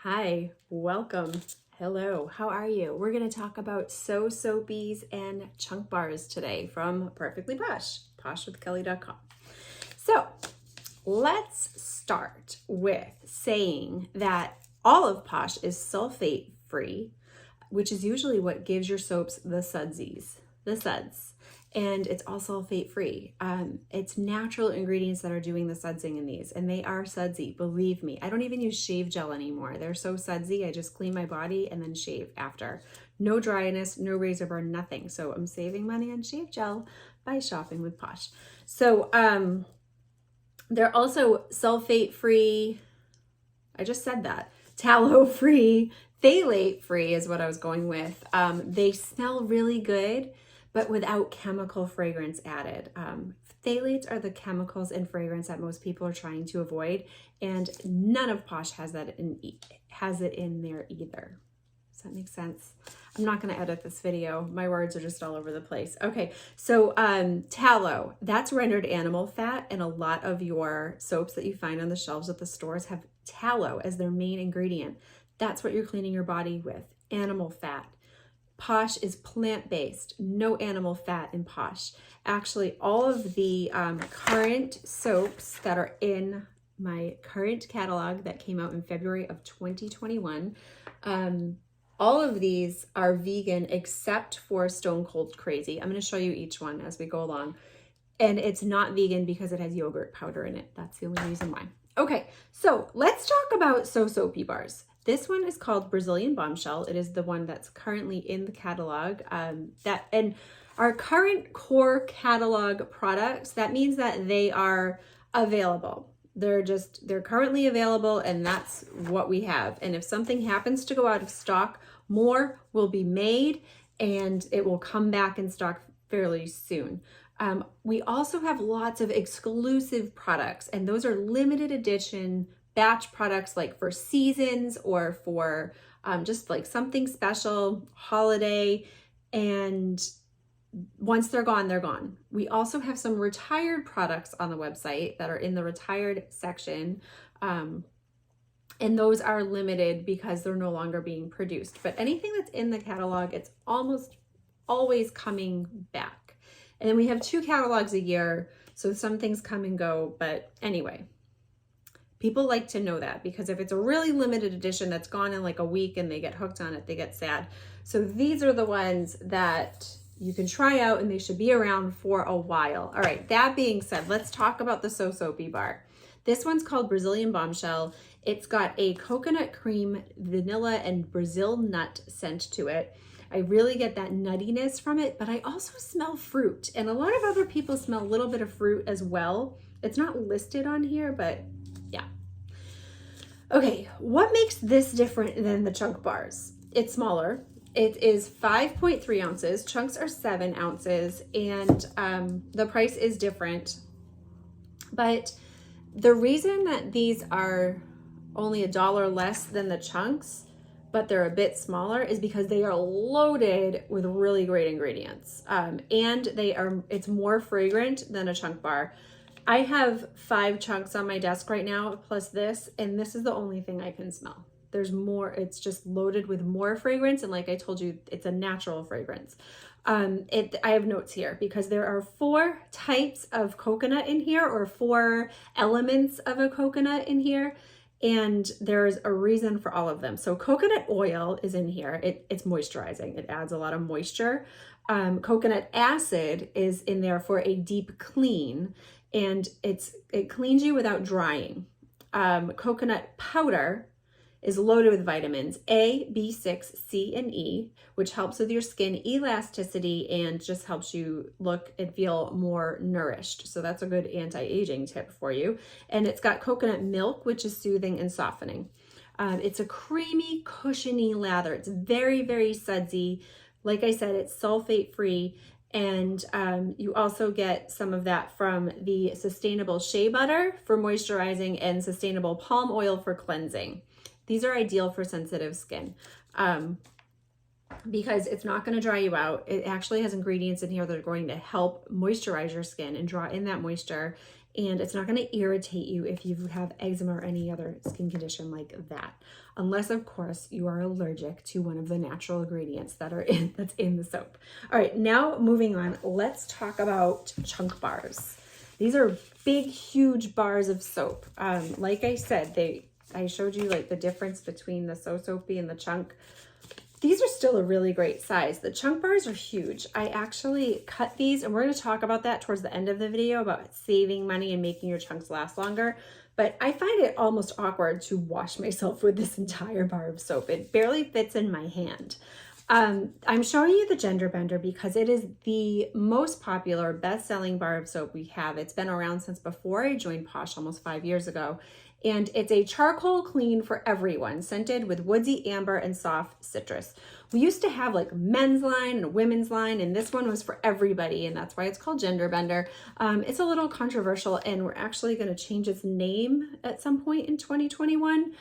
Hi, welcome. Hello, how are you? We're going to talk about So Soapies and Chunk Bars today from Perfectly Posh, poshwithkelly.com. So let's start with saying that all of Posh is sulfate free, which is usually what gives your soaps the suds. And it's all sulfate free. It's natural ingredients that are doing the sudsing in these, and they are sudsy, believe me. I don't even use shave gel anymore. They're so sudsy, I just clean my body and then shave after. No dryness, no razor burn, nothing. So I'm saving money on shave gel by shopping with Posh. So they're also sulfate free. I just said that. Tallow free, phthalate free is what I was going with. They smell really good, but without chemical fragrance added. Phthalates are the chemicals and fragrance that most people are trying to avoid, and none of Posh has it in there either. Does that make sense? I'm not going to edit this video. My words are just all over the place. Okay, so tallow, that's rendered animal fat, and a lot of your soaps that you find on the shelves at the stores have tallow as their main ingredient. That's what you're cleaning your body with, animal fat. Posh is plant-based, no animal fat in Posh. Actually, all of the current soaps that are in my current catalog that came out in February of 2021, all of these are vegan except for Stone Cold Crazy. I'm going to show you each one as we go along. And it's not vegan because it has yogurt powder in it. That's the only reason why. Okay, so let's talk about So Soapy bars. This one is called Brazilian Bombshell. It is the one that's currently in the catalog. And our current core catalog products, that means that they are available. They're currently available, and that's what we have. And if something happens to go out of stock, more will be made and it will come back in stock fairly soon. We also have lots of exclusive products, and those are limited edition batch products, like for seasons or for just like something special, holiday, and once they're gone, they're gone. We also have some retired products on the website that are in the retired section, and those are limited because they're no longer being produced. But anything that's in the catalog, it's almost always coming back. And then we have 2 catalogs a year, so some things come and go, but anyway. People like to know that, because if it's a really limited edition that's gone in like a week and they get hooked on it, they get sad. So these are the ones that you can try out, and they should be around for a while. All right, that being said, let's talk about the So Soapy bar. This one's called Brazilian Bombshell. It's got a coconut cream, vanilla, and Brazil nut scent to it. I really get that nuttiness from it, but I also smell fruit. And a lot of other people smell a little bit of fruit as well. It's not listed on here, but yeah. Okay, what makes this different than the chunk bars? It's smaller. It is 5.3 ounces. Chunks are 7 ounces, and the price is different. But the reason that these are only $1 less than the chunks, but they're a bit smaller, is because they are loaded with really great ingredients. And it's more fragrant than a chunk bar. I have 5 chunks on my desk right now, plus this, and this is the only thing I can smell. There's more, it's just loaded with more fragrance, and like I told you, it's a natural fragrance. I have notes here because there are 4 types of coconut in here, or 4 elements of a coconut in here, and there's a reason for all of them. So coconut oil is in here. It's moisturizing. It adds a lot of moisture. Coconut acid is in there for a deep clean, and it cleans you without drying. Coconut powder is loaded with vitamins A, B6, C, and E, which helps with your skin elasticity and just helps you look and feel more nourished. So that's a good anti-aging tip for you. And it's got coconut milk, which is soothing and softening. It's a creamy, cushiony lather. It's very, very sudsy. Like I said, it's sulfate free. And you also get some of that from the sustainable shea butter for moisturizing and sustainable palm oil for cleansing. These are ideal for sensitive skin because it's not going to dry you out. It actually has ingredients in here that are going to help moisturize your skin and draw in that moisture and it's not going to irritate you if you have eczema or any other skin condition like that. Unless, of course, you are allergic to one of the natural ingredients that's in the soap. All right, now moving on, let's talk about chunk bars. These are big, huge bars of soap. Like I said, I showed you like the difference between the So Soapy and the chunk. These are still a really great size. The chunk bars are huge. I actually cut these, and we're going to talk about that towards the end of the video about saving money and making your chunks last longer. But I find it almost awkward to wash myself with this entire bar of soap. It barely fits in my hand. I'm showing you the Gender Bender because it is the most popular, best-selling bar of soap we have. It's been around since before I joined Posh almost 5 years ago. And it's a charcoal clean for everyone, scented with woodsy amber and soft citrus. We used to have like men's line and a women's line, and this one was for everybody, and that's why it's called Gender Bender. It's a little controversial, and we're actually going to change its name at some point in 2021.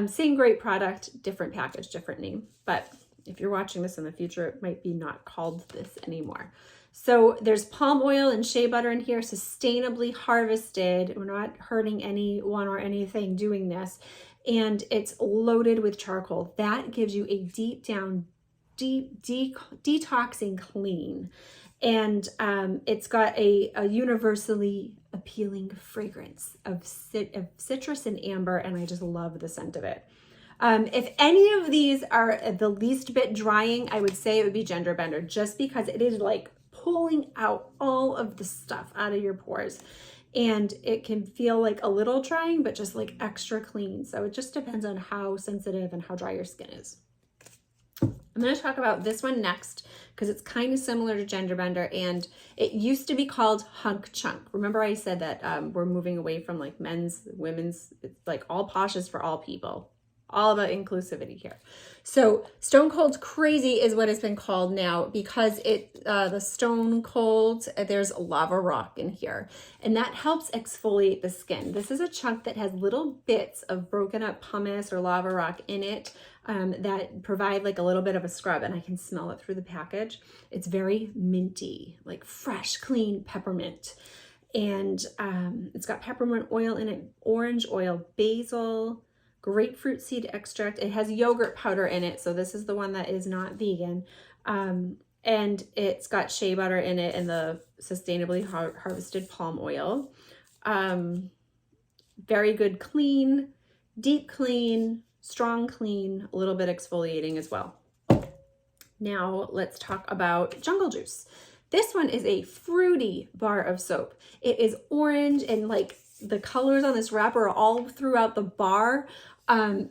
Same great product, different package, different name. But if you're watching this in the future, it might be not called this anymore. So there's palm oil and shea butter in here, sustainably harvested. We're not hurting anyone or anything doing this. And it's loaded with charcoal. That gives you a deep detoxing clean. And it's got a universally appealing fragrance of citrus and amber, and I just love the scent of it. If any of these are the least bit drying, I would say it would be Gender Bender, just because it is like pulling out all of the stuff out of your pores, and it can feel like a little drying, but just like extra clean. So it just depends on how sensitive and how dry your skin is. I'm going to talk about this one next because it's kind of similar to Gender Bender, and it used to be called Hunk Chunk. Remember I said that we're moving away from like men's, women's, it's like all Posh is for all people. All about inclusivity here. So Stone Cold Crazy is what it's been called now because the Stone Cold, there's lava rock in here, and that helps exfoliate the skin. This is a chunk that has little bits of broken up pumice or lava rock in it that provide like a little bit of a scrub, and I can smell it through the package. It's very minty, like fresh, clean peppermint. And it's got peppermint oil in it, orange oil, basil, grapefruit seed extract. It has yogurt powder in it, so this is the one that is not vegan. And it's got shea butter in it and the sustainably harvested palm oil. Very good clean, deep clean, strong clean, a little bit exfoliating as well. Now let's talk about Jungle Juice. This one is a fruity bar of soap. It is orange, and like the colors on this wrapper are all throughout the bar.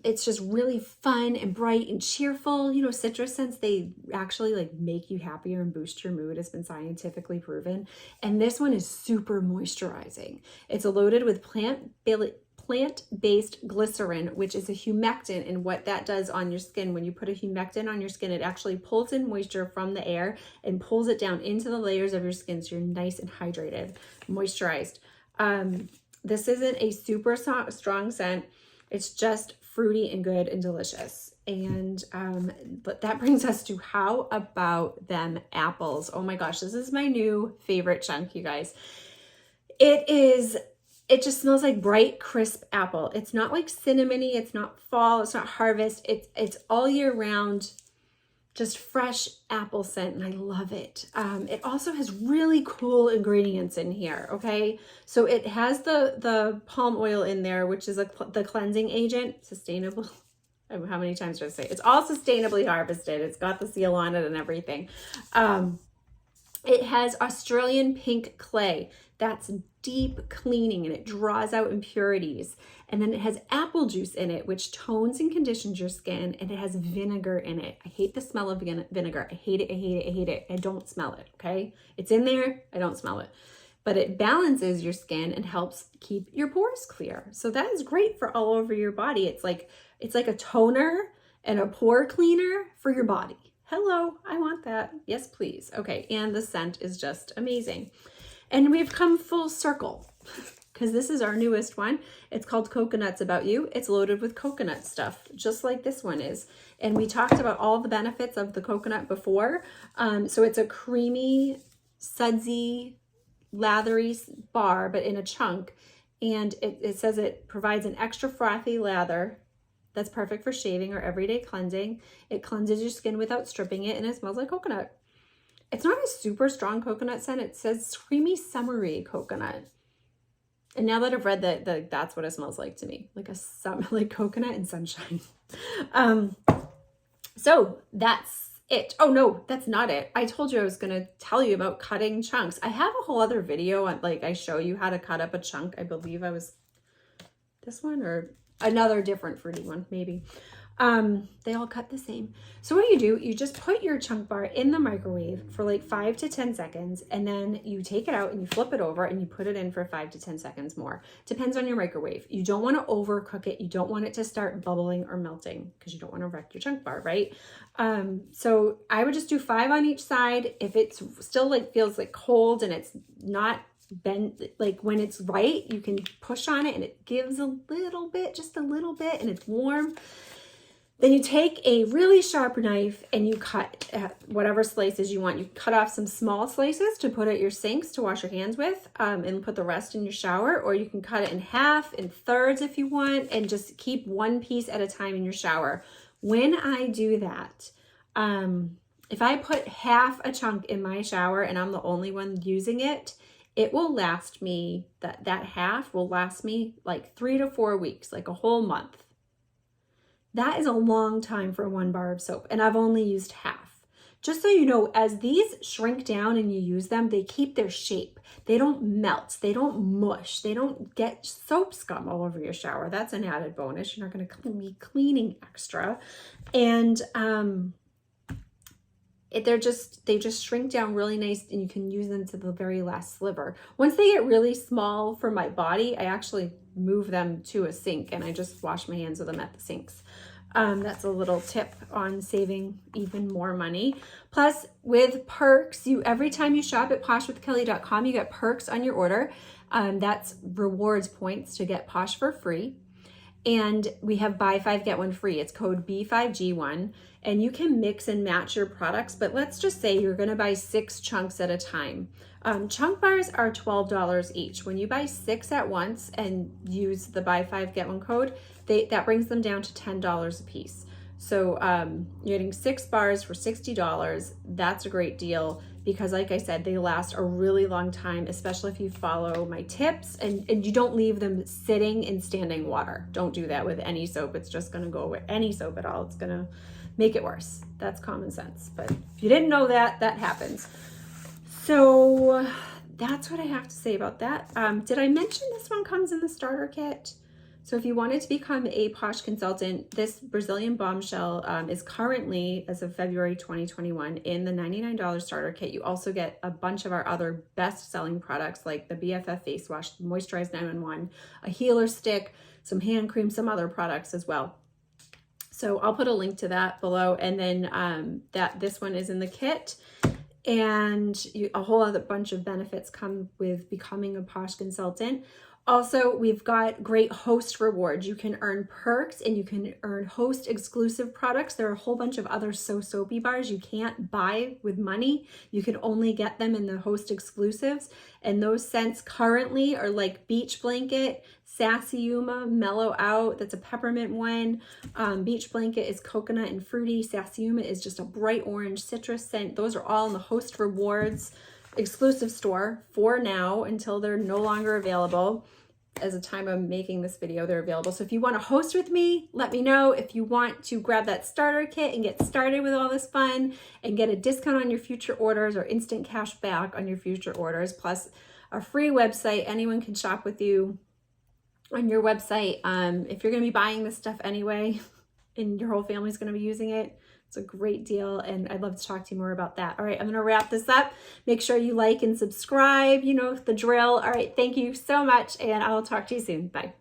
It's just really fun and bright and cheerful. You know, citrus scents, they actually like make you happier and boost your mood. It's been scientifically proven. And this one is super moisturizing. It's loaded with plant-based glycerin, which is a humectant, and what that does on your skin, when you put a humectant on your skin, it actually pulls in moisture from the air and pulls it down into the layers of your skin so you're nice and hydrated, moisturized. This isn't a super strong scent. It's just fruity and good and delicious. And but that brings us to, how about them apples? Oh my gosh, this is my new favorite chunk, you guys. It just smells like bright, crisp apple. It's not like cinnamony, it's not fall, it's not harvest. It's all year round, just fresh apple scent, and I love it. It also has really cool ingredients in here, okay? So it has the palm oil in there, which is the cleansing agent, sustainable. How many times did I say? It's all sustainably harvested. It's got the seal on it and everything. It has Australian pink clay. That's deep cleaning, and it draws out impurities. And then it has apple juice in it, which tones and conditions your skin, and it has vinegar in it. I hate the smell of vinegar. I hate it, I hate it, I hate it. I don't smell it, okay? It's in there, I don't smell it. But it balances your skin and helps keep your pores clear. So that is great for all over your body. It's like a toner and a pore cleaner for your body. Hello, I want that. Yes, please. Okay, and the scent is just amazing. And we've come full circle because this is our newest one. It's called Coconuts About You. It's loaded with coconut stuff, just like this one is. And we talked about all the benefits of the coconut before. So it's a creamy, sudsy, lathery bar, but in a chunk. And it says it provides an extra frothy lather that's perfect for shaving or everyday cleansing. It cleanses your skin without stripping it, and it smells like coconut. It's not a super strong coconut scent. It says creamy, summery coconut. And now that I've read that, that's what it smells like to me, like coconut and sunshine. So that's it. Oh no, that's not it. I told you I was going to tell you about cutting chunks. I have a whole other video on, like, I show you how to cut up a chunk. I believe I was this one or another different fruity one, maybe. They all cut the same. So what do? You just put your chunk bar in the microwave for like 5 to 10 seconds, and then you take it out and you flip it over and you put it in for 5 to 10 seconds more. Depends on your microwave. You don't want to overcook it. You don't want it to start bubbling or melting because you don't want to wreck your chunk bar, right? So I would just do 5 on each side. If it's still like feels like cold and it's not bend, like when it's right, you can push on it and it gives a little bit, just a little bit, and it's warm. Then you take a really sharp knife and you cut whatever slices you want. You cut off some small slices to put at your sinks to wash your hands with, and put the rest in your shower, or you can cut it in half, in thirds if you want, and just keep one piece at a time in your shower. When I do that, if I put half a chunk in my shower and I'm the only one using it, it will last me, that half will last me like 3 to 4 weeks, like a whole month. That is a long time for 1 bar of soap, and I've only used half. Just so you know, as these shrink down and you use them, they keep their shape. They don't melt, they don't mush, they don't get soap scum all over your shower. That's an added bonus. You're not going to be cleaning extra. And they just shrink down really nice, and you can use them to the very last sliver. Once they get really small for my body, I actually move them to a sink and I just wash my hands with them at the sinks. That's a little tip on saving even more money. Plus, with perks, every time you shop at poshwithkelly.com, you get perks on your order. That's rewards points to get Posh for free. And we have buy 5, get 1 free. It's code B5G1. And you can mix and match your products, but let's just say you're gonna buy 6 chunks at a time. Chunk bars are $12 each. When you buy 6 at once and use the buy 5, get 1 code, that brings them down to $10 a piece. So you're getting 6 bars for $60. That's a great deal because, like I said, they last a really long time, especially if you follow my tips and you don't leave them sitting in standing water. Don't do that with any soap. It's just gonna go with any soap at all. It's gonna make it worse. That's common sense. But if you didn't know that, that happens. So that's what I have to say about that. Did I mention this one comes in the starter kit? So if you wanted to become a Posh consultant, this Brazilian Bombshell is currently, as of February 2021, in the $99 starter kit. You also get a bunch of our other best-selling products like the BFF Face Wash, Moisturize 911, a healer stick, some hand cream, some other products as well. So I'll put a link to that below, and then this one is in the kit. And a whole other bunch of benefits come with becoming a Posh consultant. Also, we've got great host rewards. You can earn perks and you can earn host exclusive products. There are a whole bunch of other So Soapy bars you can't buy with money. You can only get them in the host exclusives. And those scents currently are like Beach Blanket, Sassy Yuma, Mellow Out, that's a peppermint one. Beach Blanket is coconut and fruity. Sassy Yuma is just a bright orange citrus scent. Those are all in the host rewards exclusive store for now until they're no longer available. As the time I'm making this video, they're available. So if you want to host with me, let me know. If you want to grab that starter kit and get started with all this fun and get a discount on your future orders or instant cash back on your future orders, plus a free website, anyone can shop with you on your website. If you're going to be buying this stuff anyway and your whole family's going to be using it, it's a great deal, and I'd love to talk to you more about that. All right, I'm going to wrap this up. Make sure you like and subscribe. You know the drill. All right, thank you so much, and I'll talk to you soon. Bye.